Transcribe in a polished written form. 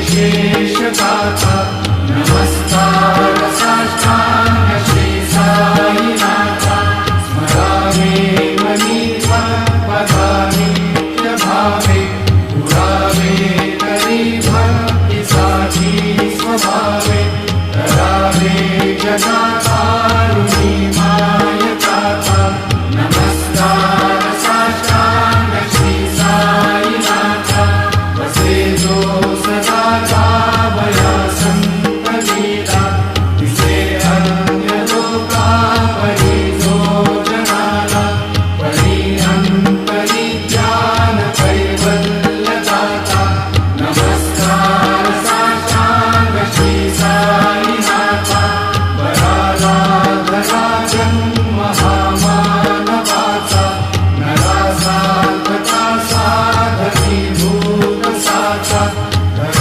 विशेष गाथा नमस्कार साष्टांग श्री साईनाथा स्मरावे मनी पदानि भावे पुरावे करी भक्तीसाठी स्वभावे करावे जगाकारुणी माय गाथा नमस्कार साष्टांग श्री साईनाथा वसे जो सदा जावया संत लीला तिचे अन्य लोकापरी जो जनाला परी अंतरी ज्ञान कैवल्य दाता नमस्कार